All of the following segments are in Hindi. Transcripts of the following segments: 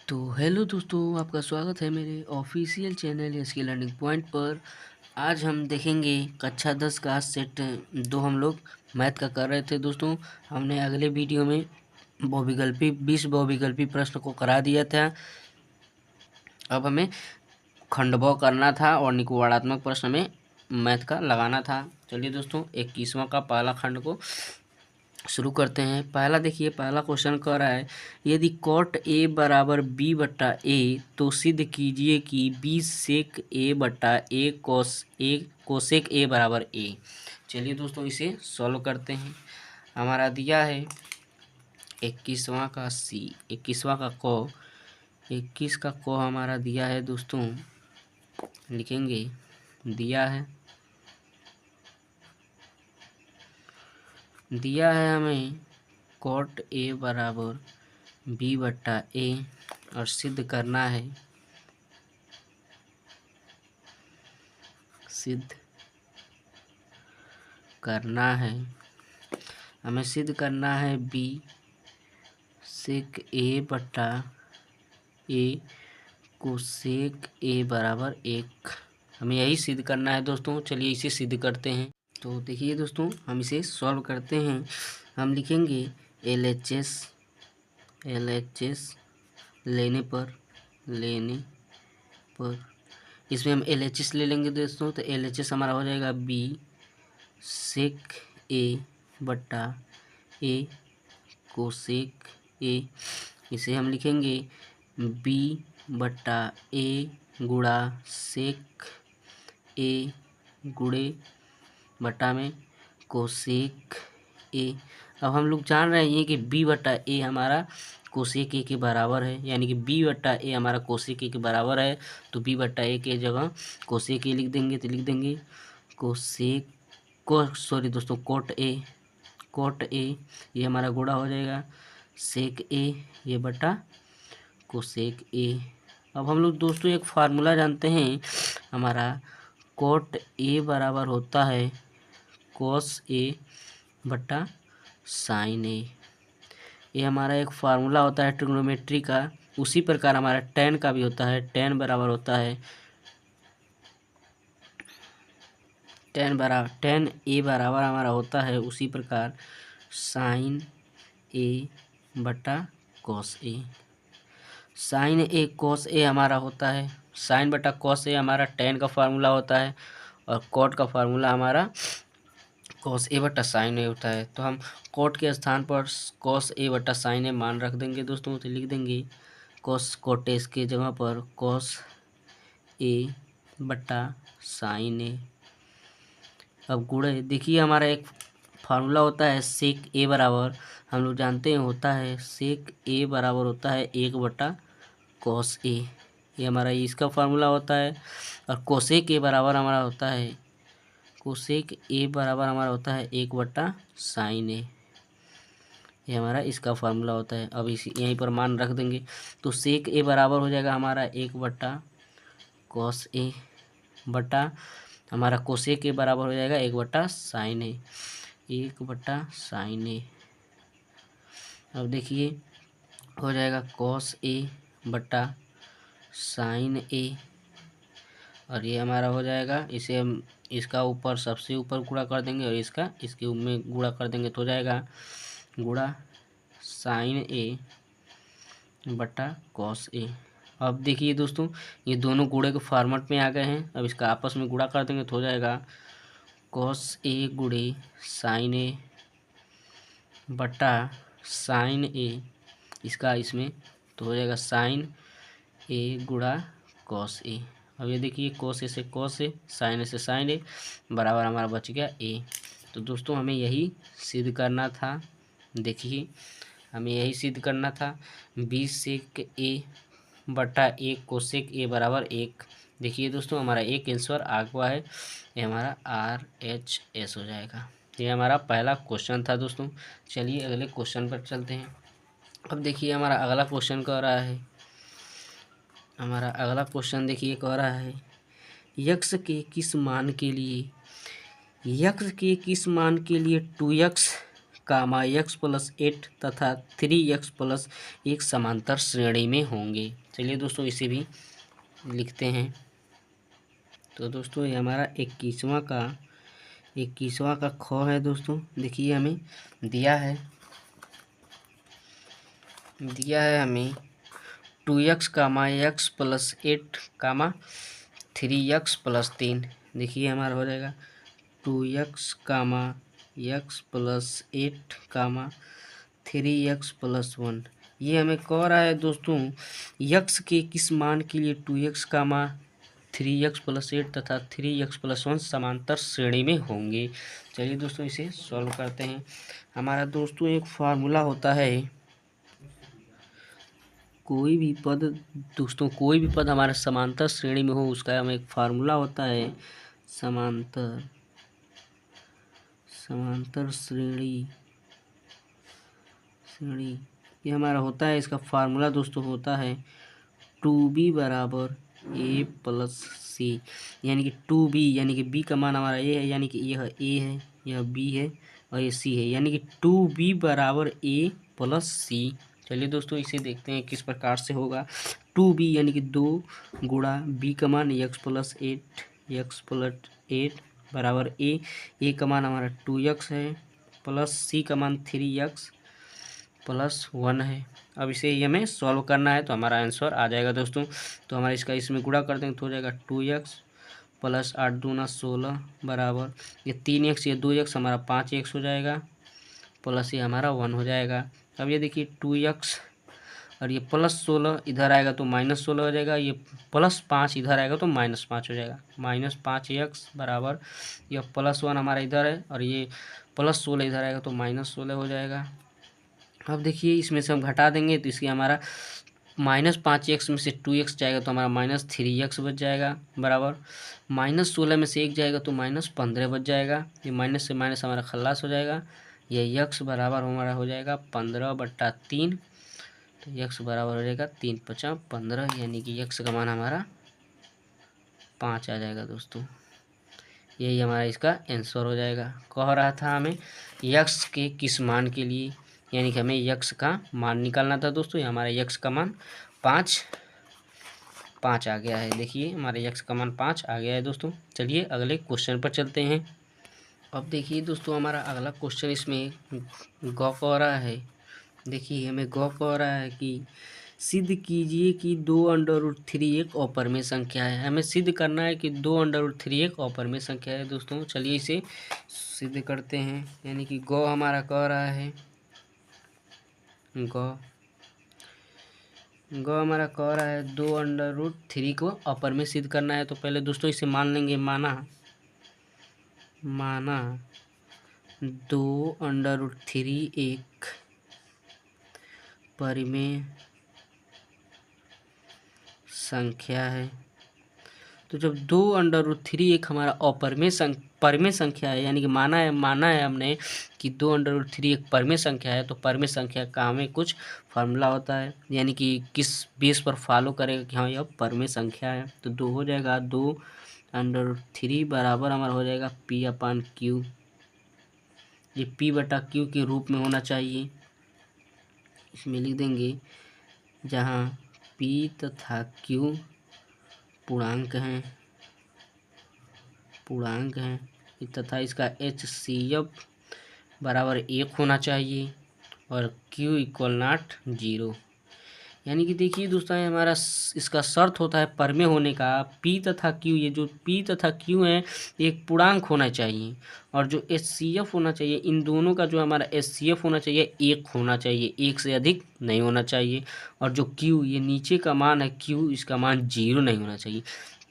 तो हेलो दोस्तों, आपका स्वागत है मेरे official channel SK learning point पर। आज हम देखेंगे कक्षा 10 का सेट 2 हम लोग मैथ का कर रहे थे दोस्तों। हमने अगले वीडियो में बहुविकल्पी 20 बहुविकल्पी प्रश्न को करा दिया था। अब हमें खंडभाव करना था और निकुवाणात्मक प्रश्न में मैथ का लगाना था। चलिए दोस्तों, 21वां का पहला खंड को शुरू करते हैं। पहला देखिए, पहला क्वेश्चन कह रहा है यदि कॉट ए बराबर बी बट्टा ए तो सिद्ध कीजिए कि बी सेक ए बट्टा ए कोसेक ए बराबर ए। चलिए दोस्तों, इसे सॉल्व करते हैं। हमारा दिया है 21वां का सी, 21वां का को, 21 का को हमारा दिया है दोस्तों, लिखेंगे दिया है हमें कॉट ए बराबर बी बट्टा ए और सिद्ध करना है हमें सिद्ध करना है बी सेक ए बट्टा ए कोसेक ए बराबर 1। हमें यही सिद्ध करना है दोस्तों। चलिए इसे सिद्ध करते हैं। तो देखिए दोस्तों, हम इसे सॉल्व करते हैं। हम लिखेंगे LHS लेने पर इसमें हम LHS ले लेंगे दोस्तों। तो LHS हमारा हो जाएगा बी सेक ए बट्टा ए कोसेक ए। इसे हम लिखेंगे बी बट्टा ए गुणा सेक ए गुणे बटा में कोसेक ए। अब हम लोग जान रहे हैं कि बी बट्टा ए हमारा कोसेक ए के बराबर है, यानी कि बी बट्टा ए हमारा कोसेक ए के बराबर है। तो बी बट्टा ए के जगह कोसेक ए लिख देंगे। तो लिख देंगे कोट ए ये हमारा गुणा हो जाएगा सेक ए ये बटा कोसेक ए। अब हम लोग दोस्तों एक फार्मूला जानते हैं, हमारा कोट ए बराबर होता है कोस ए बटा साइन ए। ये हमारा एक फार्मूला होता है ट्रिग्नोमेट्री का। उसी प्रकार हमारा टेन का भी होता है। टेन बराबर होता है टेन ए बराबर हमारा होता है उसी प्रकार साइन ए बटा cos A. Sign A cos A हमारा होता है, साइन बटा कॉस ए हमारा टेन का फार्मूला होता है और कॉट का फार्मूला हमारा कॉस ए बटा साइन ए होता है। तो हम कॉट के स्थान पर कॉस ए बटा साइन ए मान रख देंगे दोस्तों। तो लिख देंगे कोटेस के जगह पर कॉस ए बटा साइन ए। अब गुणे देखिए, हमारा एक फार्मूला होता है सेक ए बराबर, हम लोग जानते हैं होता है सेक ए बराबर होता है 1 बटा कॉस ए। ये हमारा इसका फार्मूला होता है। और कोसेक ए बराबर हमारा होता है 1 बटा साइन ए। ये हमारा इसका फार्मूला होता है। अब इसी यहीं पर मान रख देंगे। तो सेक ए बराबर हो जाएगा हमारा 1 बटा कॉस ए बटा हमारा कोसेक ए बराबर हो जाएगा 1 बटा साइन ए, 1 बटा साइन ए। अब देखिए हो जाएगा कॉस ए बटा साइन ए और ये हमारा हो जाएगा, इसे हम इसका ऊपर सबसे ऊपर गुणा कर देंगे और इसका इसके में गुणा कर देंगे तो हो जाएगा गुणा साइन ए बटा कॉस ए। अब देखिए दोस्तों, ये दोनों गुणे के फॉर्मेट में आ गए हैं। अब इसका आपस में गुणा कर देंगे तो हो जाएगा कॉस ए गुणे साइन ए बटा साइन ए, इसका इसमें तो हो जाएगा साइन ए गुणा कॉस ए। अब ये देखिए कॉस ए से कॉस ए, साइन ए से साइन ए बराबर हमारा बच गया ए। तो दोस्तों हमें यही सिद्ध करना था। देखिए हमें यही सिद्ध करना था बी सेक ए बटा 1 कोसेक ए बराबर 1। देखिए दोस्तों, हमारा एक आंसर आ गया है। ये हमारा RHS हो जाएगा। ये हमारा पहला क्वेश्चन था दोस्तों। चलिए अगले क्वेश्चन पर चलते हैं। अब देखिए हमारा अगला क्वेश्चन कह रहा है, देखिए कह रहा है यक्स के किस मान के लिए 2x कामा एक्स प्लस 8 तथा 3x प्लस 1 समांतर श्रेणी में होंगे। चलिए दोस्तों इसे भी लिखते हैं। तो दोस्तों ये हमारा 21वां का ख है दोस्तों। देखिए हमें दिया है हमें 2x कामा एक्स प्लस 8 कामा 3x प्लस 3। देखिए हमारा हो जाएगा 2x कामा एक्स प्लस 8 कामा 3x प्लस 1। ये हमें कह रहा है दोस्तों यक्स के किस मान के लिए 2x कामा 3x प्लस 8 तथा 3x प्लस 1 समांतर श्रेणी में होंगे। चलिए दोस्तों इसे सॉल्व करते हैं। हमारा दोस्तों एक फार्मूला होता है, कोई भी पद हमारे समांतर श्रेणी में हो उसका हमें एक फार्मूला होता है समांतर श्रेणी। ये हमारा होता है, इसका फार्मूला दोस्तों होता है 2b बराबर a प्लस सी, यानी कि 2b यानी कि b का मान हमारा a है, यानी कि यह a है, यह b है और ये c है, यानी कि 2b बराबर a प्लस सी। चलिए दोस्तों इसे देखते हैं किस प्रकार से होगा। 2b यानी कि 2 गुणा b का मान x प्लस 8 बराबर a का मान हमारा 2x है प्लस c का मान 3x प्लस 1 है। अब इसे हमें सॉल्व करना है तो हमारा आंसर आ जाएगा दोस्तों। तो हमारा इसका इसमें गुणा कर देंगे तो हो जाएगा 2x प्लस 8 दूना 16 बराबर ये 3x ये 2x हमारा 5x हो जाएगा प्लस ये हमारा 1 हो जाएगा। अब ये देखिए 2x और ये प्लस 16 इधर आएगा तो माइनस 16 हो जाएगा, ये प्लस 5 इधर आएगा तो माइनस 5 हो जाएगा। माइनस 5x बराबर यह प्लस 1 हमारा इधर है और ये प्लस 16 इधर आएगा तो माइनस 16 हो जाएगा। अब देखिए इसमें से हम घटा देंगे तो इसकी हमारा माइनस 5x में से 2x जाएगा तो हमारा माइनस 3x बच जाएगा बराबर माइनस 16 में से 1 जाएगा तो माइनस 15 बच जाएगा। ये माइनस से माइनस हमारा खल्लास हो जाएगा। ये x बराबर हमारा हो जाएगा 15/3। तो x बराबर हो जाएगा 3 × 5 = 15, यानी कि x का मान हमारा 5 आ जाएगा दोस्तों। यही हमारा इसका आंसर हो जाएगा। कह रहा था हमें x के किस मान के लिए, यानी कि हमें x का मान निकालना था दोस्तों। ये हमारा x का मान 5 आ गया है। देखिए हमारे x का मान 5 आ गया है दोस्तों। चलिए अगले क्वेश्चन पर चलते हैं। अब देखिए दोस्तों हमारा अगला क्वेश्चन इसमें गौ कह रहा है। देखिए हमें गौ कह रहा है कि सिद्ध कीजिए कि 2√3 एक अपरिमेय संख्या है। हमें सिद्ध करना है कि 2√3 एक अपरिमेय संख्या है दोस्तों। चलिए इसे सिद्ध करते हैं। यानी कि गौ हमारा कह रहा है गौ हमारा कह रहा है 2√3 को अपरिमेय सिद्ध करना है। तो पहले दोस्तों इसे मान लेंगे, माना 2√3 एक परिमेय संख्या है। तो जब 2√3 एक हमारा परिमेय संख्या है, यानी कि माना है हमने कि 2√3 एक परिमेय संख्या है, तो परिमेय संख्या का हमें कुछ फार्मूला होता है, यानी कि किस बेस पर फॉलो करेगा कि हाँ यह परिमेय संख्या है। तो 2 हो जाएगा 2√3 बराबर हमारा हो जाएगा p/q। ये p/q के रूप में होना चाहिए। इसमें लिख देंगे जहाँ p तथा q पूर्णांक हैं तथा इसका HCF बराबर 1 होना चाहिए और Q = 0। यानी कि देखिए दोस्तों हमारा इसका शर्त होता है परिमेय होने का P तथा Q। ये जो P तथा Q है एक पूर्णांक होना चाहिए और जो HCF होना चाहिए, इन दोनों का जो हमारा HCF होना चाहिए 1 होना चाहिए, 1 से अधिक नहीं होना चाहिए। और जो Q ये नीचे का मान है Q, इसका मान 0 नहीं होना चाहिए।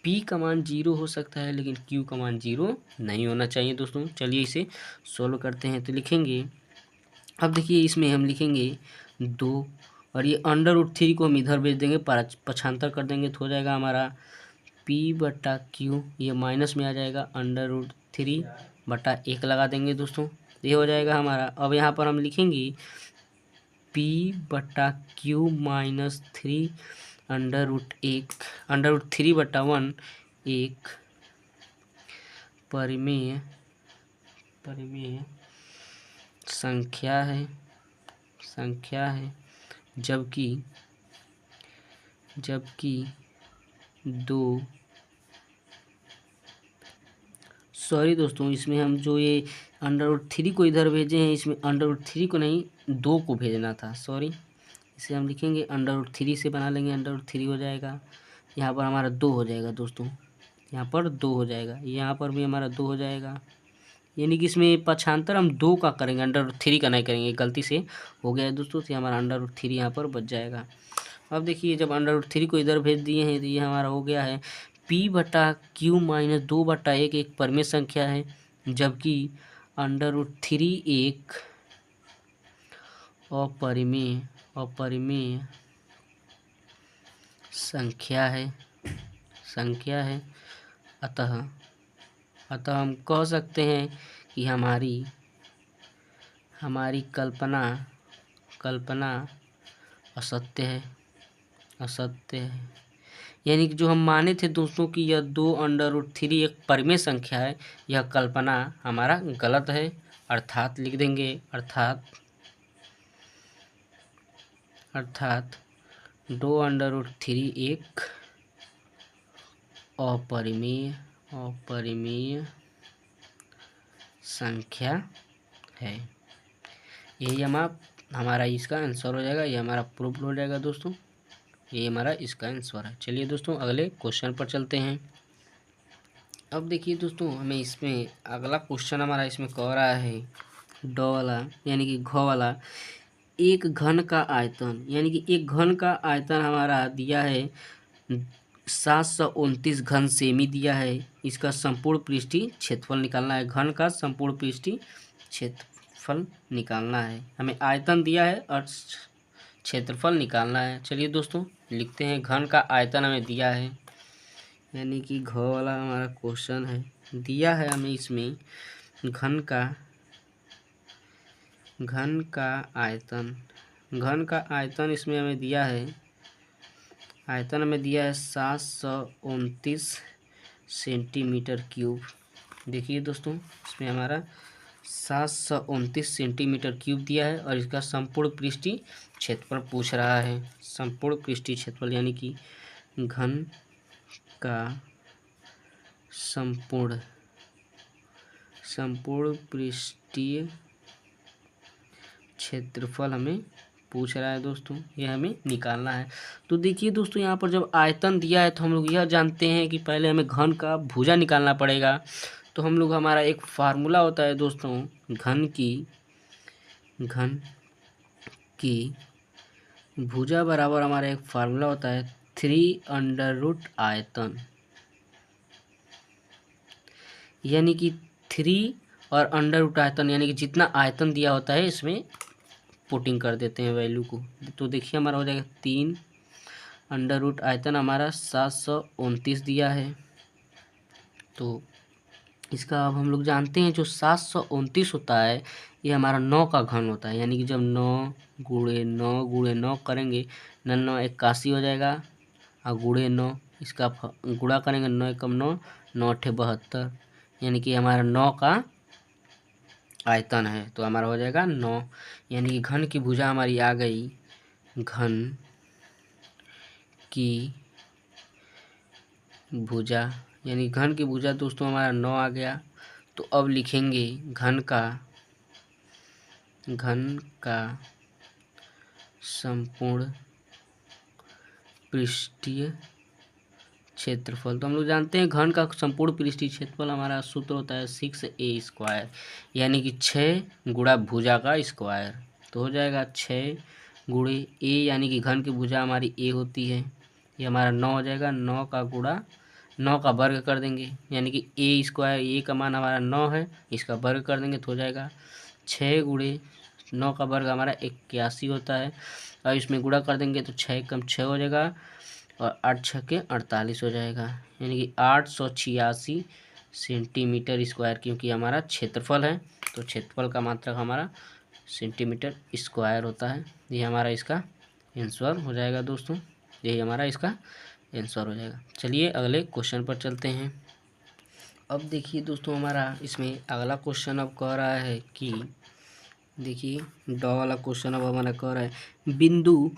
P का मान 0 हो सकता है लेकिन Q का मान 0 नहीं होना चाहिए दोस्तों। चलिए इसे सोल्व करते हैं। तो लिखेंगे, अब देखिए इसमें हम लिखेंगे 2 और ये √3 को हम इधर भेज देंगे, पक्षांतर कर देंगे तो हो जाएगा हमारा p/q। ये माइनस में आ जाएगा, √3/1 लगा देंगे दोस्तों, ये हो जाएगा हमारा। अब यहाँ पर हम लिखेंगे p/q माइनस 3 √3/1 एक परिमेय संख्या है जबकि दो, सॉरी दोस्तों, इसमें हम जो ये √3 को इधर भेजे हैं, इसमें √3 को नहीं 2 को भेजना था, सॉरी। इसे हम लिखेंगे √3 से बना लेंगे, √3 हो जाएगा। यहाँ पर हमारा 2 हो जाएगा दोस्तों, यहाँ पर 2 हो जाएगा, यहाँ पर भी हमारा 2 हो जाएगा। यानी कि इसमें पक्षांतर हम 2 का करेंगे, √3 का नहीं करेंगे, गलती से हो गया है दोस्तों। तो हमारा √3 यहाँ पर बच जाएगा। अब देखिए, जब √3 को इधर भेज दिए हैं तो ये हमारा हो गया है P/Q - 2/1 एक परिमेय संख्या है, जबकि √3 एक अपरिमेय संख्या है। अतः हम कह सकते हैं कि हमारी कल्पना असत्य है। यानी कि जो हम माने थे दोस्तों कि यह 2√3 एक परिमेय संख्या है, यह कल्पना हमारा गलत है। अर्थात लिख देंगे, अर्थात 2√3 एक अपरिमेय संख्या है। यही हमारा इसका आंसर हो जाएगा, ये हमारा प्रूफ हो जाएगा दोस्तों, ये हमारा इसका आंसर है। चलिए दोस्तों, अगले क्वेश्चन पर चलते हैं। अब देखिए दोस्तों, हमें इसमें अगला क्वेश्चन हमारा इसमें कह रहा है ड वाला, यानी कि घ वाला, एक घन का आयतन, यानी कि एक घन का आयतन हमारा दिया है 729 घन सेमी दिया है। इसका संपूर्ण पृष्ठीय क्षेत्रफल निकालना है। घन का संपूर्ण पृष्ठीय क्षेत्रफल निकालना है। हमें आयतन दिया है और क्षेत्रफल निकालना है। चलिए दोस्तों, लिखते हैं। घन का आयतन हमें दिया है, यानी कि घ वाला हमारा क्वेश्चन है, दिया है हमें इसमें घन का आयतन इसमें हमें दिया है, आयतन हमें दिया है 729 सेंटीमीटर क्यूब। देखिए दोस्तों, इसमें हमारा 729 सेंटीमीटर क्यूब दिया है और इसका संपूर्ण पृष्ठीय क्षेत्रफल पूछ रहा है। संपूर्ण पृष्ठीय क्षेत्रफल, यानी कि घन का संपूर्ण पृष्ठीय क्षेत्रफल हमें पूछ रहा है दोस्तों, ये हमें निकालना है। तो देखिए दोस्तों, यहाँ पर जब आयतन दिया है तो हम लोग यह जानते हैं कि पहले हमें घन का भुजा निकालना पड़ेगा। तो हम लोग, हमारा एक फार्मूला होता है दोस्तों, घन की भुजा बराबर हमारा एक फार्मूला होता है 3 आयतन, यानी कि 3 और आयतन, यानी कि जितना आयतन दिया होता है इसमें पुटिंग कर देते हैं वैल्यू को। तो देखिए, हमारा हो जाएगा 3 आयतन हमारा 729 दिया है। तो इसका अब हम लोग जानते हैं, जो 729 होता है ये हमारा 9 का घन होता है। यानी कि जब 9 × 9 करेंगे, 9 9 81 हो जाएगा, और × 9 इसका गुणा करेंगे, 9 एकम 9, 9 8 72, यानी कि हमारा 9 का आयतन है। तो हमारा हो जाएगा 9, यानी कि घन की भुजा हमारी आ गई। घन की भुजा, यानी घन की भुजा दोस्तों हमारा 9 आ गया। तो अब लिखेंगे घन का संपूर्ण पृष्ठीय क्षेत्रफल। तो हम लोग जानते हैं घन का संपूर्ण पृष्ठीय क्षेत्रफल हमारा सूत्र होता है 6a², यानी कि 6 गुणा भुजा का स्क्वायर। तो हो जाएगा 6 × a, यानी कि घन की भुजा हमारी a होती है, ये हमारा 9 हो जाएगा। 9 का गुणा 9 का वर्ग कर देंगे, यानी कि a², a का मान हमारा 9 है, इसका वर्ग कर देंगे तो हो जाएगा 6 × 9 का वर्ग हमारा 81 होता है, और इसमें गुणा कर देंगे तो 6 कम 6 हो जाएगा, और 8 6 के 48 हो जाएगा, यानी कि 886 सेंटीमीटर स्क्वायर, क्योंकि हमारा क्षेत्रफल है तो क्षेत्रफल का मात्रक हमारा सेंटीमीटर स्क्वायर होता है। ये हमारा इसका आंसर हो जाएगा दोस्तों, यही हमारा इसका आंसर हो जाएगा। चलिए अगले क्वेश्चन पर चलते हैं। अब देखिए दोस्तों, हमारा इसमें अगला क्वेश्चन अब कह रहा है कि देखिए डॉ वाला क्वेश्चन अब हमारा कह रहा है बिंदु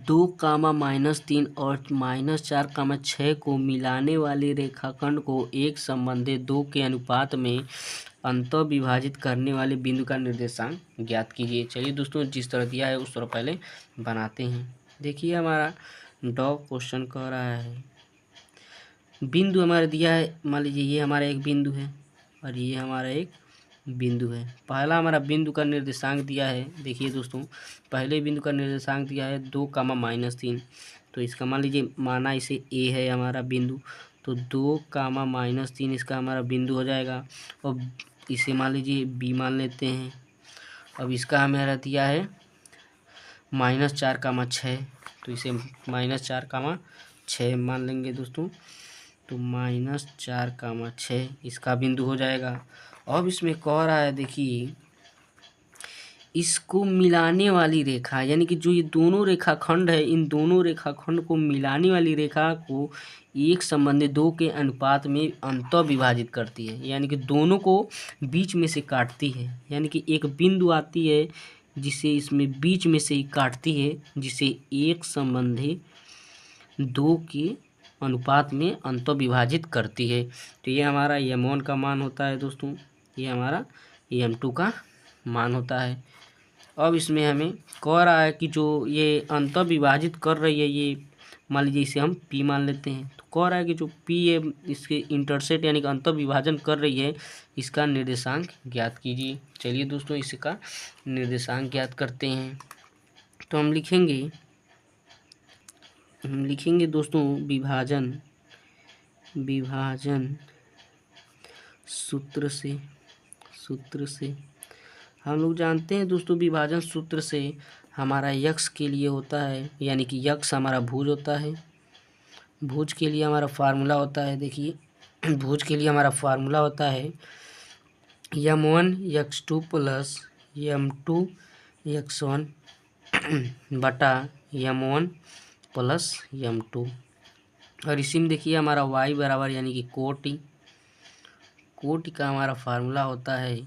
2, -3 और -4, 6 को मिलाने वाले रेखाखंड को एक संबंधित 2 के अनुपात में अंतः विभाजित करने वाले बिंदु का निर्देशांक ज्ञात कीजिए। चलिए दोस्तों, जिस तरह दिया है उस तरह पहले बनाते हैं। देखिए हमारा डॉ क्वेश्चन कह रहा है बिंदु हमारा दिया है, मान लीजिए ये हमारा एक बिंदु है और ये हमारा एक बिंदु है। पहला हमारा बिंदु का निर्देशांक दिया है। देखिए दोस्तों, पहले बिंदु का निर्देशांक दिया है 2, -3। तो इसका मान लीजिए माना इसे ए है हमारा बिंदु, तो 2, -3 इसका हमारा बिंदु हो जाएगा। और इसे मान लीजिए बी मान लेते हैं। अब इसका हमारा दिया है -4, 6, तो इसे -4, 6 मान लेंगे दोस्तों। तो -4, 6 इसका बिंदु हो जाएगा। अब इसमें कह रहा है देखिए इसको मिलाने वाली रेखा, यानी कि जो ये दोनों रेखाखंड है, इन दोनों रेखाखंड को मिलाने वाली रेखा को एक संबंधित 2 के अनुपात में अंतः विभाजित करती है, यानी कि दोनों को बीच में से काटती है। यानी कि एक बिंदु आती है जिसे इसमें बीच में से ही काटती है, जिसे एक संबंधित 2 के अनुपात में अंतः विभाजित करती है। तो ये हमारा m1 का मान होता है दोस्तों, ये हमारा m2 का मान होता है। अब इसमें हमें कह रहा है कि जो ये अंतः विभाजित कर रही है, ये मान लीजिए इसे हम P मान लेते हैं। तो कह रहा है कि जो P है इसके इंटरसेक्ट यानी कि अंतः विभाजन कर रही है, इसका निर्देशांक ज्ञात कीजिए। चलिए दोस्तों, इसका निर्देशांक ज्ञात करते हैं। तो हम लिखेंगे दोस्तों विभाजन सूत्र से हम लोग जानते हैं दोस्तों, विभाजन सूत्र से हमारा यक्स के लिए होता है, यानी कि यक्स हमारा भुज होता है। भुज के लिए हमारा फार्मूला होता है, देखिए भुज के लिए हमारा फार्मूला होता है m1 x2 plus m2 x1 बटा m1 प्लस m2। और इसी में देखिए हमारा y बराबर यानी कि कोटि का हमारा फार्मूला होता है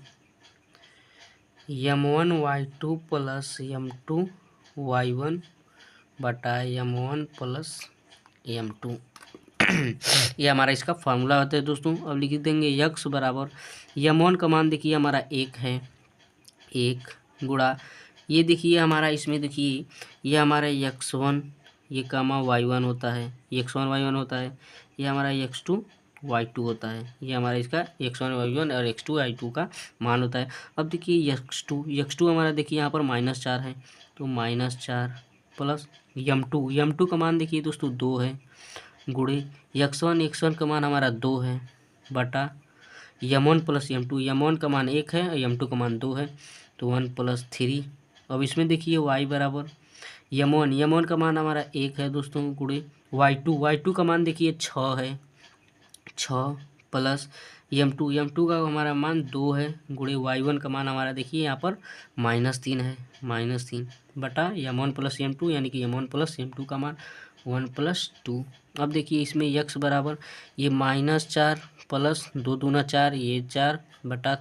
m1 y2 plus m2 y1 बटा m1 प्लस m2। ये हमारा इसका फार्मूला होता है दोस्तों। अब लिख देंगे यक्स बराबर m1 का मान देखिए हमारा 1 है, 1 गुणा ये देखिए हमारा इसमें देखिए ये हमारा x1 ये कामा y1 होता है, x1 y1 होता है। ये हमारा x2 y2 होता है। ये हमारा इसका x1 y1 और x2 y2 का मान होता है। अब देखिए x2 हमारा देखिए यहाँ पर -4 है, तो -4 प्लस m2 का मान देखिए दोस्तों 2 है, गुणे x1 का मान हमारा 2 है, बटा m1 प्लस m1 का मान 1 है और m2 का मान 2 है, तो 1 + 3। अब इसमें देखिए y बराबर m1 का मान हमारा 1 है दोस्तों, गुणे y2 का मान देखिए 6 है, 6 प्लस m2 का हमारा मान 2 है, गुणे y1 का मान हमारा देखिए यहाँ पर -3 है, -3 बटा m1 प्लस m2 यानी कि m1 प्लस m2 का मान 1 + 2। अब देखिए इसमें x बराबर ये -4 प्लस 2 दूना 4, ये 4 बटा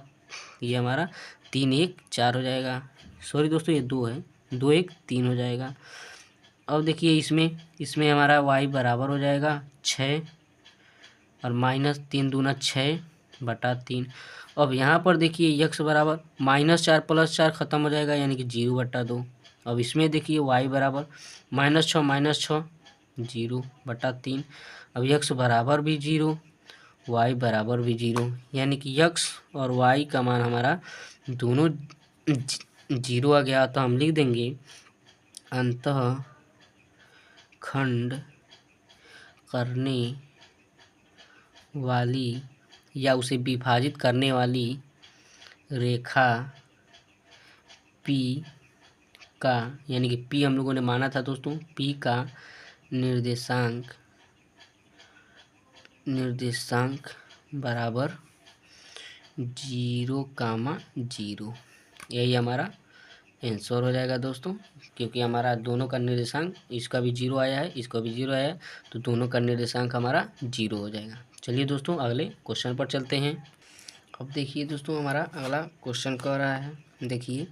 ये हमारा 3 1 4 हो जाएगा। सॉरी दोस्तों, ये 2 है, 2 1 3 हो जाएगा। अब देखिए इसमें हमारा y बराबर हो जाएगा 6 और -3 दूना 6 बटा 3। अब यहाँ पर देखिए x बराबर -4 + 4 खत्म हो जाएगा, यानी कि 0 बटा 2। अब इसमें देखिए y बराबर -6 0 बटा 3। अब x बराबर भी 0, y बराबर भी 0, यानी कि x और y का मान हमारा दोनों 0 आ गया। तो हम लिख देंगे अंतः खंड करने वाली या उसे विभाजित करने वाली रेखा P का, यानी कि P हम लोगों ने माना था दोस्तों, P का निर्देशांक बराबर 0,0। यही हमारा आंसर हो जाएगा दोस्तों, क्योंकि हमारा दोनों का निर्देशांक, इसका भी 0 आया है, इसका भी 0 आया है, तो दोनों का निर्देशांक हमारा 0 हो जाएगा। चलिए दोस्तों, अगले क्वेश्चन पर चलते हैं। अब देखिए दोस्तों, हमारा अगला क्वेश्चन कह रहा है, देखिए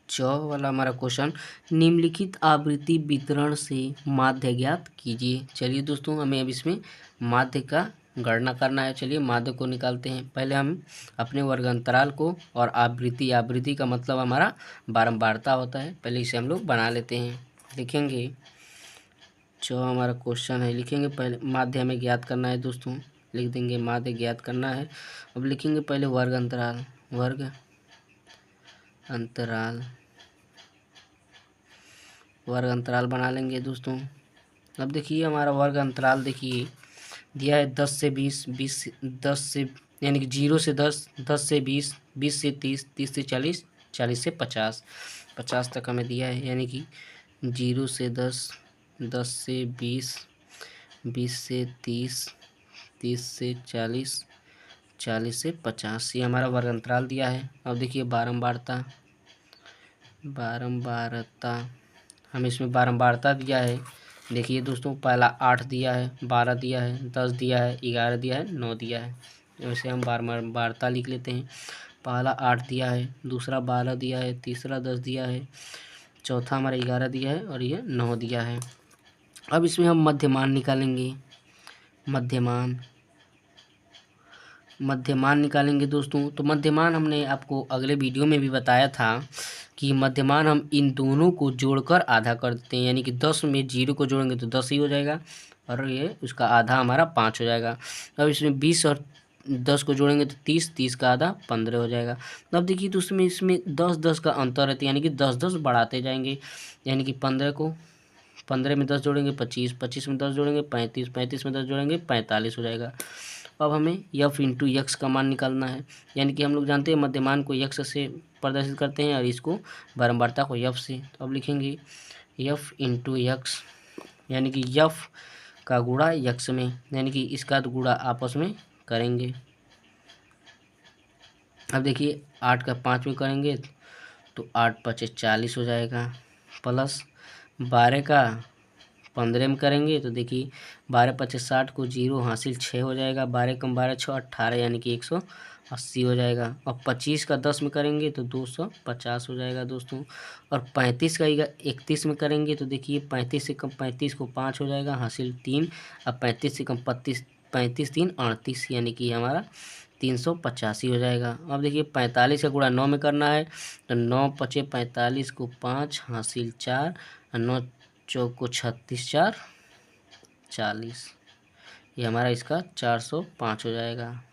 वाला हमारा क्वेश्चन, निम्नलिखित आवृत्ति वितरण से माध्य ज्ञात कीजिए। चलिए दोस्तों, हमें अब इसमें माध्य का गणना करना है। चलिए माध्य को निकालते हैं। पहले हम अपने वर्ग अंतराल को और आवृत्ति का मतलब हमारा बारंबारता होता है, पहले इसे हम लोग बना लेते हैं। लिखेंगे हमारा क्वेश्चन है, लिखेंगे पहले माध्य हमें ज्ञात करना है दोस्तों, लिख देंगे माध्य ज्ञात करना है। अब लिखेंगे पहले वर्ग अंतराल बना लेंगे दोस्तों। अब देखिए हमारा वर्ग अंतराल देखिए दिया है 10 से 20, 10 से यानी कि 0 से 10, 10 से 20, 20 से 30, 30 से 40, 40 से 50, 50 तक हमें दिया है। यानी कि 0 से 10, 10 से 20, 20 से 30, 30 से 40, 40 से 50, ये हमारा वर्ग अंतराल दिया है। अब देखिए बारंबारता हम इसमें बारंबारता दिया है। देखिए दोस्तों, पहला 8 दिया है, 12 दिया है, 10 दिया है, 11 दिया है, 9 दिया है। वैसे हम बारंबारता लिख लेते हैं। पहला 8 दिया है, दूसरा 12 दिया है, तीसरा 10 दिया है, चौथा हमारा 11 दिया है और ये 9 दिया है। अब इसमें हम मध्यमान निकालेंगे। मध्यमान निकालेंगे दोस्तों। तो मध्यमान हमने आपको अगले वीडियो में भी बताया था कि मध्यमान हम इन दोनों को जोड़कर आधा कर देते हैं। यानी कि 10 में 0 को जोड़ेंगे तो 10 ही हो जाएगा और ये उसका आधा हमारा 5 हो जाएगा। अब इसमें 20 और 10 को जोड़ेंगे तो 30, 30 का आधा 15 हो जाएगा। अब देखिए तो इसमें 10-10 का अंतर रहता है, यानी कि 10-10 बढ़ाते जाएंगे। यानी कि 15 में 10 जोड़ेंगे 25, 25 में 10 जोड़ेंगे 35, 35 में 10 जोड़ेंगे 45 हो जाएगा। अब हमें f इंटू यक्स का मान निकालना है। यानी कि हम लोग जानते हैं मध्यमान को यक्स से प्रदर्शित करते हैं और इसको बारंबारता को f से। तो अब लिखेंगे f इंटू यक्स, यानी कि f का गुणा यक्स में, यानी कि इसका गुणा आपस में करेंगे। अब देखिए 8 का 5 में करेंगे तो 8 5 40 हो जाएगा, प्लस 12 का 15 में करेंगे तो देखिए 12 5 60 को 0 हासिल 6 हो जाएगा, 12 कम 12 6 18, यानी कि 180 हो जाएगा। और 25 का 10 में करेंगे तो 250 हो जाएगा दोस्तों। और 35 का 31 में करेंगे तो देखिए 35 से कम 35 को 5 हो जाएगा, हासिल 3। अब 35 से कम 35, 35 3 38, यानी कि हमारा 385 हो जाएगा। अब देखिए 45 का गुणा 9 में करना है तो 9 5 45 को 5 हासिल 4, 9 चौक को 36 4 40, ये हमारा इसका 405 हो जाएगा।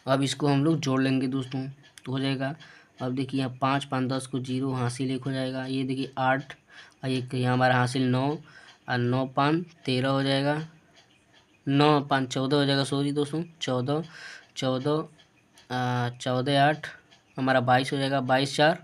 अब इसको हम लोग जोड़ लेंगे दोस्तों तो हो जाएगा। अब देखिए यहाँ 5 5 10 को 0 हासिल 1 हो जाएगा। ये देखिए 8 और एक यहाँ हमारा हासिल 9 और 9 5 13 हो जाएगा, 9 5 14 हो जाएगा, सॉरी दोस्तों 14 8 हमारा 22 हो जाएगा, 22 4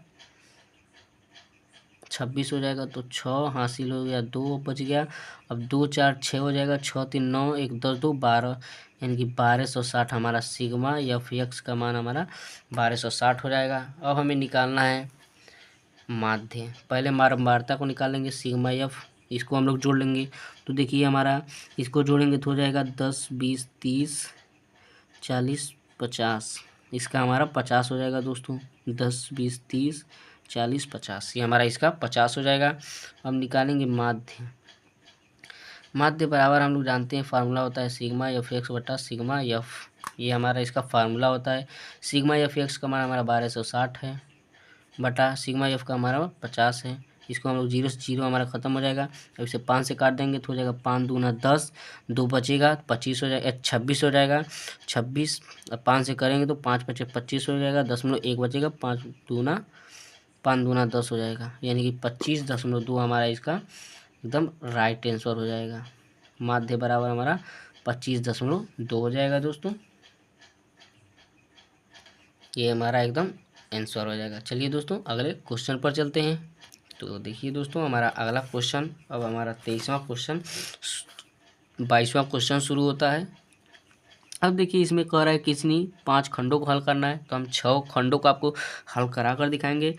26 हो जाएगा। तो 6 हासिल हो गया, 2 बच गया। अब 2 4 6 हो जाएगा, 6 3 9 1 10 2 12, यानी कि 1260 हमारा सिग्मा एफ एक्स का मान हमारा 1260 हो जाएगा। अब हमें निकालना है माध्य। पहले बारंबारता को निकालेंगे, सिग्मा एफ, इसको हम लोग जोड़ लेंगे। तो देखिए हमारा इसको जोड़ेंगे तो हो जाएगा 10 20 30 40 50, इसका हमारा 50 हो जाएगा दोस्तों। 10 20 30 40 50, ये हमारा इसका 50 हो जाएगा। अब निकालेंगे माध्य बराबर हम लोग जानते हैं फार्मूला होता है सिग्मा एफ एक्स बटा सिग्मा एफ, ये हमारा इसका फार्मूला होता है। सिग्मा एफ एक्स का मान हमारा 1260 है बटा सिग्मा एफ का हमारा 50 है। इसको हम लोग 0 से 0 हमारा ख़त्म हो जाएगा। अब इसे 5 से काट देंगे तो हो जाएगा 5 दूना 10, 2 बचेगा 25 हो जाएगा, 26 हो जाएगा 26। अब 5 से करेंगे तो 5 5 25 हो जाएगा, 10.1 बचेगा, 5 दूना 10 हो जाएगा, यानी कि 25.2 हमारा इसका एकदम राइट आंसर हो जाएगा। माध्य बराबर हमारा 25.2 हो जाएगा दोस्तों, ये हमारा एकदम आंसर हो जाएगा। चलिए दोस्तों अगले क्वेश्चन पर चलते हैं। तो देखिए दोस्तों हमारा अगला क्वेश्चन, अब हमारा 23वां क्वेश्चन 22वां क्वेश्चन शुरू होता है। अब देखिए इसमें कह रहा है किसनी 5 खंडों को हल करना है, तो हम 6 खंडों को आपको हल करा कर दिखाएंगे।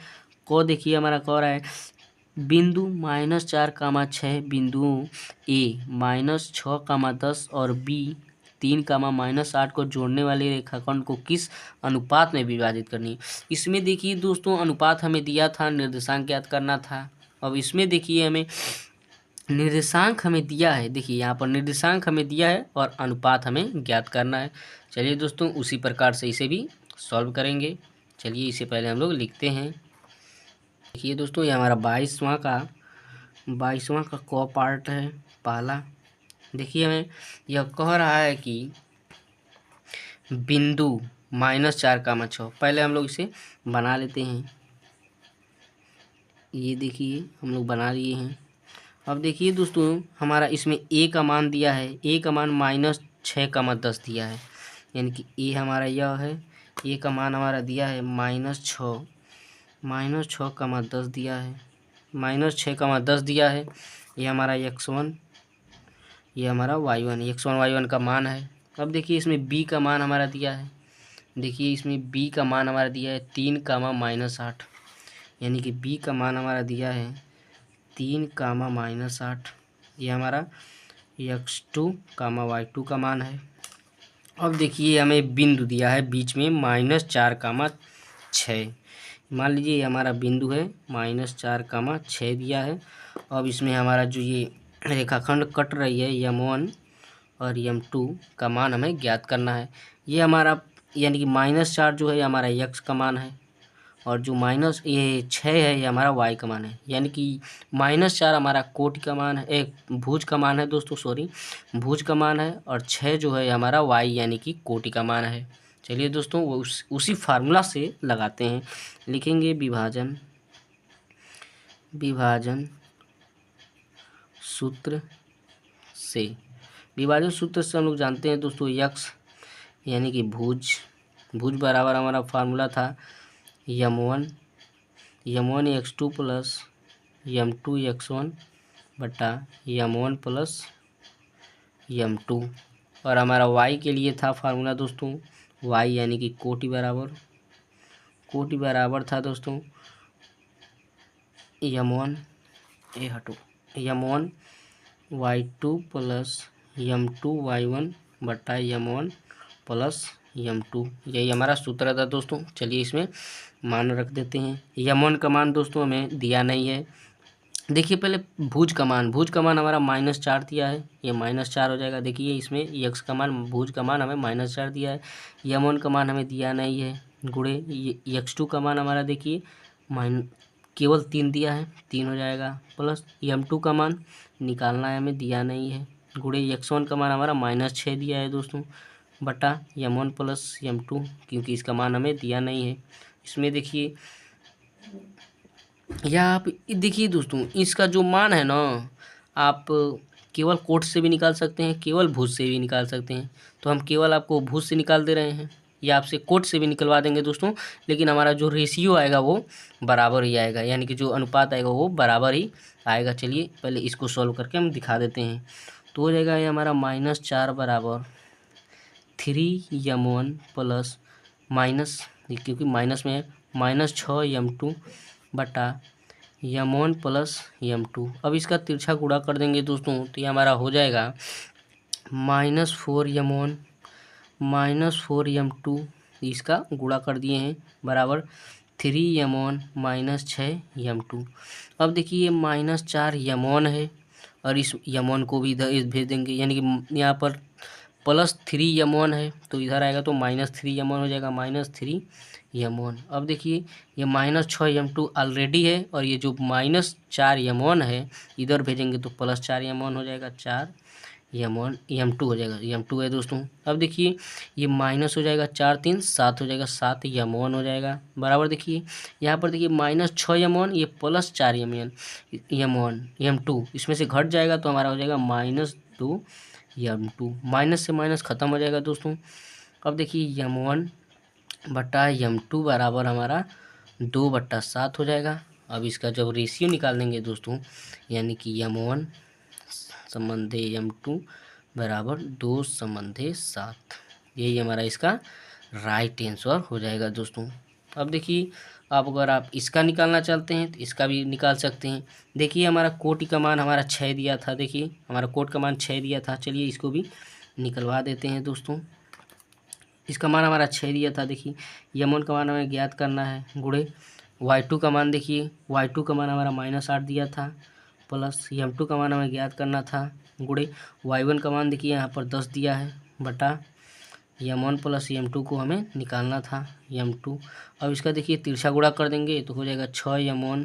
को देखिए हमारा कह रहा है बिंदु -4, 6 बिंदुओं ए -6, 10 और बी 3, को जोड़ने वाले रेखाखंड को किस अनुपात में विभाजित करनी है। इसमें देखिए दोस्तों अनुपात हमें दिया था, निर्देशांक ज्ञात करना था। अब इसमें देखिए हमें निर्देशांक हमें दिया है, देखिए यहाँ पर निर्देशांक हमें दिया है और अनुपात हमें ज्ञात करना है। चलिए दोस्तों उसी प्रकार से इसे भी सॉल्व करेंगे। चलिए इसे पहले हम लोग लिखते हैं। देखिए दोस्तों ये हमारा 22वां का क पार्ट है पहला। देखिए हमें यह कह रहा है कि बिंदु -4, 6। पहले हम लोग इसे बना लेते हैं। ये देखिए हम लोग बना लिए हैं। अब देखिए दोस्तों हमारा इसमें a का मान दिया है, a का मान -6, 10 दिया है, यानी कि a हमारा यह है। a का मान हमारा दिया है -6, -6, 10 दिया है, -6, 10 दिया है। ये हमारा x1, ये हमारा y1, x1 y1 का मान है। अब देखिए इसमें b का मान हमारा दिया है। देखिए इसमें b का मान हमारा दिया है 3, -8, यानी कि b का मान हमारा दिया है 3, -8। ये हमारा x2, y2 का मान है। अब देखिए हमें बिंदु दिया है बीच में -4, 6। मान लीजिए ये हमारा बिंदु है, -4, 6 दिया है। अब इसमें हमारा जो ये रेखाखंड कट रही है m1 और m2 का मान हमें ज्ञात करना है। ये हमारा यानी कि -4 जो है ये हमारा x का मान है, और जो ये 6 है ये हमारा y का मान है। यानी कि -4 हमारा कोटि का मान है, एक भुज का मान है दोस्तों, सॉरी भुज का मान है, और 6 जो है हमारा y यानी कि कोटि का मान है। चलिए दोस्तों वो उसी फार्मूला से लगाते हैं। लिखेंगे विभाजन सूत्र से। विभाजन सूत्र से हम लोग जानते हैं दोस्तों x यानी कि भुज बराबर हमारा फार्मूला था m1 x2 plus m2 x1 बटा m1 प्लस m2। और हमारा y के लिए था फार्मूला दोस्तों y यानी कि कोटि बराबर था दोस्तों m1 y2 plus m2 y1 बटा m1 प्लस m2। यही हमारा सूत्र था दोस्तों। चलिए इसमें मान रख देते हैं। m1 का मान दोस्तों हमें दिया नहीं है। देखिए पहले भुज का मान हमारा -4 दिया है, ये -4 हो जाएगा। देखिए इसमें x का मान, भुज का मान हमें -4 दिया है, m1 का मान हमें दिया नहीं है, गुणे x2 का मान हमारा देखिए केवल 3 दिया है, 3 हो जाएगा, प्लस m2 का मान निकालना है, हमें दिया नहीं है, गुणे x1 का मान हमारा -6 दिया है दोस्तों, बटा m1 प्लस m2, क्योंकि इसका मान हमें दिया नहीं है। इसमें देखिए या आप देखिए दोस्तों इसका जो मान है ना, आप केवल कोट से भी निकाल सकते हैं, केवल भुज से भी निकाल सकते हैं। तो हम केवल आपको भुज से निकाल दे रहे हैं, या आपसे कोट से भी निकलवा देंगे दोस्तों, लेकिन हमारा जो रेशियो आएगा वो बराबर ही आएगा, यानी कि जो अनुपात आएगा वो बराबर ही आएगा। चलिए पहले इसको सॉल्व करके हम दिखा देते हैं। तो हो जाएगा ये हमारा -4 बराबर 3m1 प्लस माइनस, क्योंकि माइनस में -6m2 बटा m1 प्लस m2। अब इसका तिरछा गुणा कर देंगे दोस्तों, तो ये हमारा हो जाएगा -4m1 -4m2, इसका गुणा कर दिए हैं, बराबर 3m1 -6m2। अब देखिए -4m1 है, और इस m1 को भी इधर भेज देंगे, यानी कि यहाँ पर +3m1 है, तो इधर आएगा तो -3m1 हो जाएगा, -3m1। अब देखिए ये -6m2 ऑलरेडी है, और ये जो -4m1 है इधर भेजेंगे तो +4m1 हो जाएगा, 4m1 m2 हो जाएगा, m2 है दोस्तों। अब देखिए ये माइनस हो जाएगा, 4 3 7 हो जाएगा, 7m1 हो जाएगा, बराबर देखिए यहाँ पर देखिए -6m1 ये +4m1 m2, इसमें से घट जाएगा तो हमारा हो जाएगा -2m2। माइनस से माइनस ख़त्म हो जाएगा दोस्तों। अब देखिए m1 बटा m2 बराबर हमारा 2/7 हो जाएगा। अब इसका जब रेशियो निकाल देंगे दोस्तों, यानी कि m1 संबंधे m2 बराबर 2/7, यही हमारा इसका राइट आंसर हो जाएगा दोस्तों। अब देखिए अगर आप इसका निकालना चाहते हैं तो इसका भी निकाल सकते हैं। देखिए हमारा कोटि का मान हमारा 6 दिया था, देखिए हमारा कोट का मान 6 दिया था। चलिए इसको भी निकलवा देते हैं दोस्तों। इसका मान हमारा 6 दिया था। देखिए यम1 का मान हमें ज्ञात करना है, गुणे y2 का मान। देखिए y2 का मान हमारा -8 दिया था, प्लस यम2 का मान हमें ज्ञात करना था, गुणे y1 का मान देखिए यहाँ पर 10 दिया है, बटा यम1 प्लस यम2 को हमें निकालना था, यम2। अब इसका देखिए तिरछा गुणा कर देंगे तो हो जाएगा 6 यम1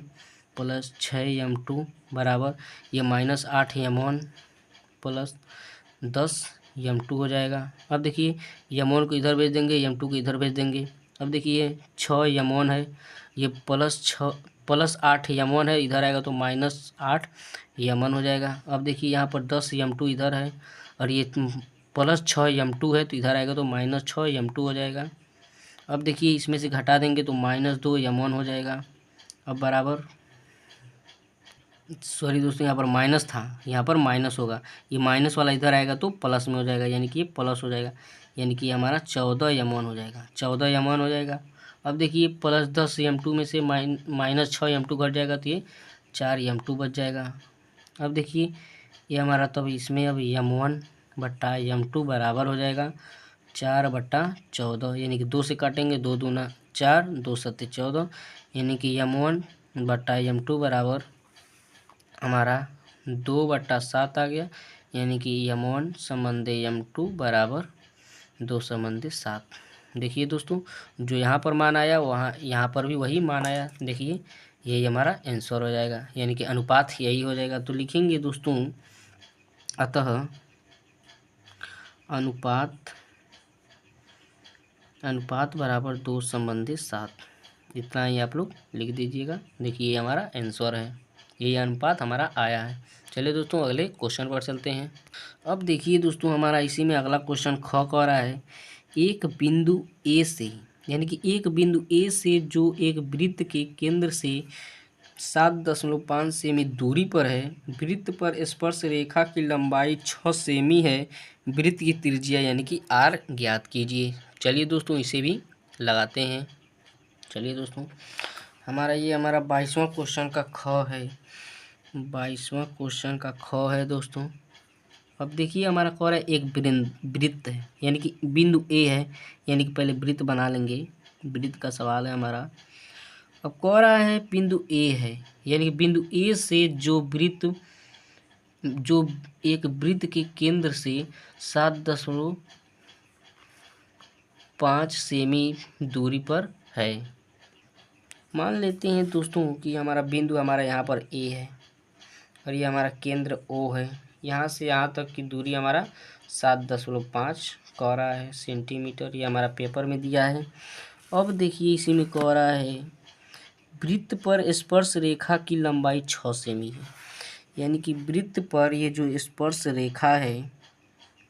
प्लस 6 यम2 बराबर ये -8 यम1 प्लस 10 यम2 हो जाएगा। अब देखिए यम1 को इधर भेज देंगे, यम2 को इधर भेज देंगे। अब देखिए 6 यम1 है, ये प्लस 8 यम1 है, इधर आएगा तो -8 यम1 हो जाएगा। अब देखिए यहाँ पर 10 यम2 इधर है और ये प्लस 6 यम2 है, तो इधर आएगा तो -6 यम2 हो जाएगा। अब देखिए इसमें से घटा देंगे तो -2 यम1 हो जाएगा। अब बराबर, सॉरी दोस्तों यहाँ पर माइनस था, यहाँ पर माइनस होगा, ये माइनस वाला इधर आएगा तो प्लस में हो जाएगा, यानी कि ये प्लस हो जाएगा, यानी कि हमारा 14 यम1 हो जाएगा, 14 यम1 हो जाएगा। अब देखिए प्लस 10 यम2 में से -6 यम2 घट जाएगा तो ये 4 यम2 बच जाएगा। अब देखिए ये हमारा तब इसमें अब यम1 बट्टा यम2 बराबर हो जाएगा 4/14, यानी कि 2 से काटेंगे, 2 दूना 4, 2 सत्ते 14, यानी कि यम1 बट्टा यम2 बराबर हमारा 2/7 आ गया, यानी कि यम1 संबंधे यम2 बराबर 2/7। देखिए दोस्तों जो यहाँ पर मान आया वहाँ यहाँ पर भी वही मान आया। देखिए यही हमारा आंसर हो जाएगा, यानी कि अनुपात यही हो जाएगा। तो लिखेंगे दोस्तों अतः अनुपात बराबर 2/7, इतना ही आप लोग लिख दीजिएगा। देखिए ये हमारा आंसर है, यही अनुपात हमारा आया है। चलिए दोस्तों अगले क्वेश्चन पर चलते हैं। अब देखिए दोस्तों हमारा इसी में अगला क्वेश्चन ख कह रहा है, एक बिंदु ए से, यानी कि एक बिंदु ए से जो एक वृत्त के केंद्र से 7.5 सेमी दूरी पर है, वृत्त पर स्पर्श रेखा की लंबाई 6 सेमी है, वृत्त की त्रिज्या यानी कि r ज्ञात कीजिए। चलिए दोस्तों इसे भी लगाते हैं। चलिए दोस्तों हमारा ये हमारा 22वां क्वेश्चन का ख है, 22वां क्वेश्चन का ख है दोस्तों। अब देखिए हमारा कह रहा है एक वृत्त है, यानी कि बिंदु ए है, यानी कि पहले वृत्त बना लेंगे, वृत्त का सवाल है हमारा। अब कह रहा है बिंदु ए है, यानी कि बिंदु ए से जो एक वृत्त के केंद्र से 7.5 सेमी दूरी पर है। मान लेते हैं दोस्तों कि हमारा बिंदु हमारा यहाँ पर ए है और ये हमारा केंद्र ओ है, यहाँ से यहाँ तक की दूरी हमारा 7.5 कह रहा है सेंटीमीटर, ये हमारा पेपर में दिया है। अब देखिए इसी में कह रहा है वृत्त पर स्पर्श रेखा की लंबाई 6 सेमी है, यानी कि वृत्त पर ये जो स्पर्श रेखा है,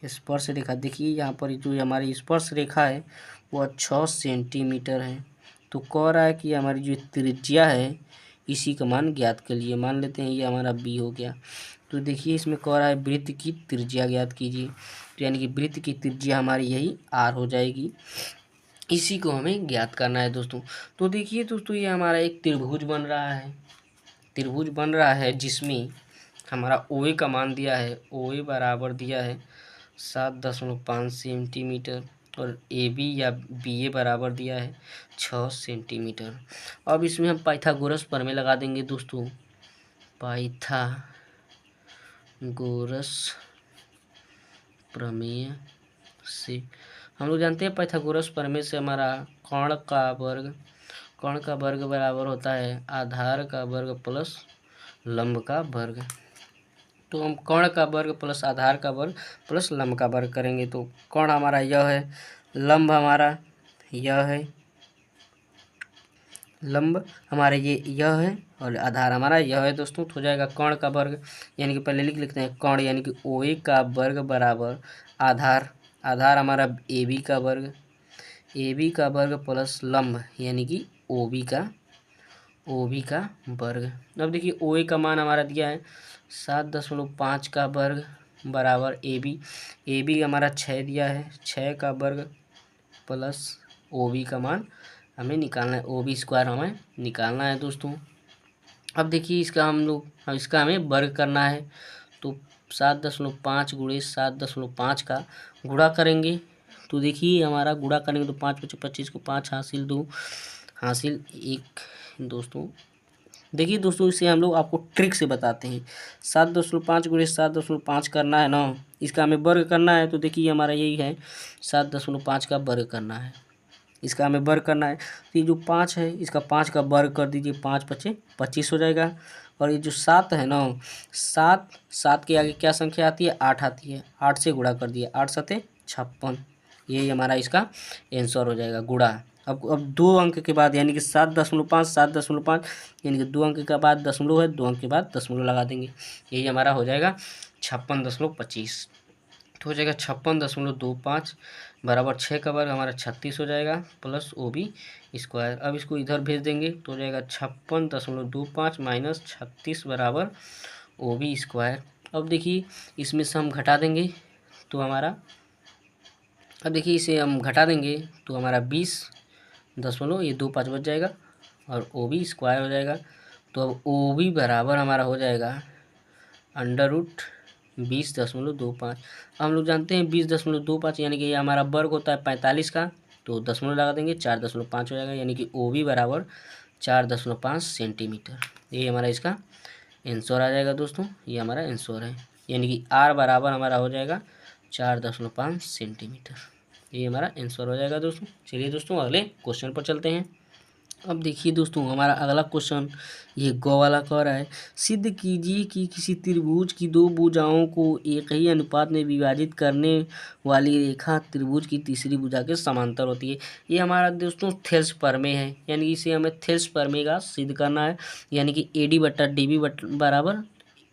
स्पर्श रेखा देखिए यहाँ पर जो हमारी स्पर्श रेखा है वह 6 सेंटीमीटर है। तो कह रहा है कि हमारी जो त्रिज्या है इसी का मान ज्ञात कर लिए। मान लेते हैं ये हमारा बी हो गया। तो देखिए इसमें कह रहा है वृत्त की त्रिज्या ज्ञात कीजिए, तो यानी कि वृत्त की त्रिज्या हमारी यही आर हो जाएगी, इसी को हमें ज्ञात करना है दोस्तों। तो देखिए दोस्तों ये हमारा एक त्रिभुज बन रहा है, जिसमें हमारा OA का मान दिया है, OA बराबर दिया है 7.5 सेंटीमीटर और AB या BA बराबर दिया है 6 सेंटीमीटर। अब इसमें हम पाइथागोरस प्रमेय लगा देंगे दोस्तों। पाइथागोरस प्रमेय से हम लोग जानते हैं, पाइथागोरस प्रमेय से हमारा कर्ण का वर्ग बराबर होता है आधार का वर्ग प्लस लंब का वर्ग। तो हम कर्ण का वर्ग प्लस आधार का वर्ग प्लस लंब का वर्ग करेंगे, तो कर्ण हमारा यह है, लंब हमारा यह है, लंब हमारा यह है और आधार हमारा यह है दोस्तों। तो हो जाएगा कर्ण का वर्ग, यानी कि पहले लिख लेते हैं कर्ण यानी कि OA का वर्ग बराबर आधार हमारा AB का वर्ग प्लस लंब यानी कि OB का वर्ग। अब देखिए OA का मान हमारा दिया है 7.5 का वर्ग बराबर AB हमारा 6 दिया है, 6 का वर्ग प्लस OB का मान हमें निकालना है, OB स्क्वायर हमें निकालना है दोस्तों। अब देखिए इसका हमें वर्ग करना है, तो 7.5 गुणे 7.5 का गुणा करेंगे तो देखिए हमारा गुणा करेंगे तो 5 × 25 को 5 हासिल 2 हासिल 1 दोस्तों। देखिए दोस्तों इसे हम लोग आपको ट्रिक से बताते हैं। 7.5 गुणे 7.5 करना है ना, इसका हमें वर्ग करना है। तो देखिए हमारा यही है 7.5 का वर्ग करना है, इसका हमें वर्ग करना है। तो ये जो 5 है इसका 5 का वर्ग कर दीजिए, 5 × 5 = 25 हो जाएगा। और ये जो 7 है ना, 7 के आगे क्या संख्या आती है? 8 आती है। 8 से गुणा कर दिया, 8 × 7 = 56। यही हमारा इसका आंसर हो जाएगा गुणा। अब 2 अंक के बाद यानी कि 7.5 यानी कि 2 अंक के बाद दशमलव है, 2 अंक के बाद दशमलव लगा देंगे। यही हमारा हो जाएगा 56.25। तो हो जाएगा 56.25 बराबर 6 का वर्ग हमारा 36 हो जाएगा प्लस OB²। अब इसको इधर भेज देंगे तो हो जाएगा 56.25 माइनस 36 बराबर OB²। अब देखिए इसमें से हम घटा देंगे तो हमारा, अब देखिए इसे हम घटा देंगे तो हमारा 20 ये 2 5 बच जाएगा और OB² हो जाएगा। तो अब OB बराबर हमारा हो जाएगा √20.25। हम लोग जानते हैं 20.25 यानी कि ये हमारा वर्ग होता है 45 का, तो दशमलव लगा देंगे 4.5 हो जाएगा, यानी कि OB बराबर 4.5 सेंटीमीटर। ये हमारा इसका आंसर आ जाएगा दोस्तों, ये हमारा आंसर है। यानी कि R बराबर हमारा हो जाएगा 4.5 सेंटीमीटर। ये हमारा आंसर हो जाएगा दोस्तों। चलिए दोस्तों अगले क्वेश्चन पर चलते हैं। अब देखिए दोस्तों हमारा अगला क्वेश्चन ये गौ वाला कह रहा है, सिद्ध कीजिए कि किसी त्रिभुज की 2 भुजाओं को एक ही अनुपात में विभाजित करने वाली रेखा त्रिभुज की तीसरी भुजा के समांतर होती है। ये हमारा दोस्तों थेल्स प्रमेय है, यानी कि इसे हमें थेल्स प्रमेय का सिद्ध करना है। यानी कि AD/DB बराबर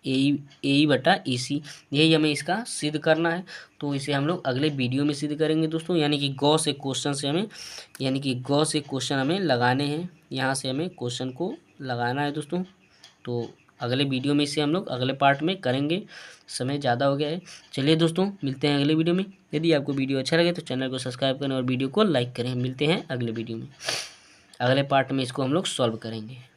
AE/EC, यही हमें इसका सिद्ध करना है। तो इसे हम लोग अगले वीडियो में सिद्ध करेंगे दोस्तों। यानी कि गौ से क्वेश्चन हमें लगाने हैं, यहाँ से हमें क्वेश्चन को लगाना है दोस्तों। तो अगले वीडियो में इसे हम लोग अगले पार्ट में करेंगे, समय ज़्यादा हो गया है। चलिए दोस्तों मिलते हैं अगले वीडियो में। यदि आपको वीडियो अच्छा लगे तो चैनल को सब्सक्राइब करें और वीडियो को लाइक करें। मिलते हैं अगले वीडियो में, अगले पार्ट में इसको हम लोग सॉल्व करेंगे।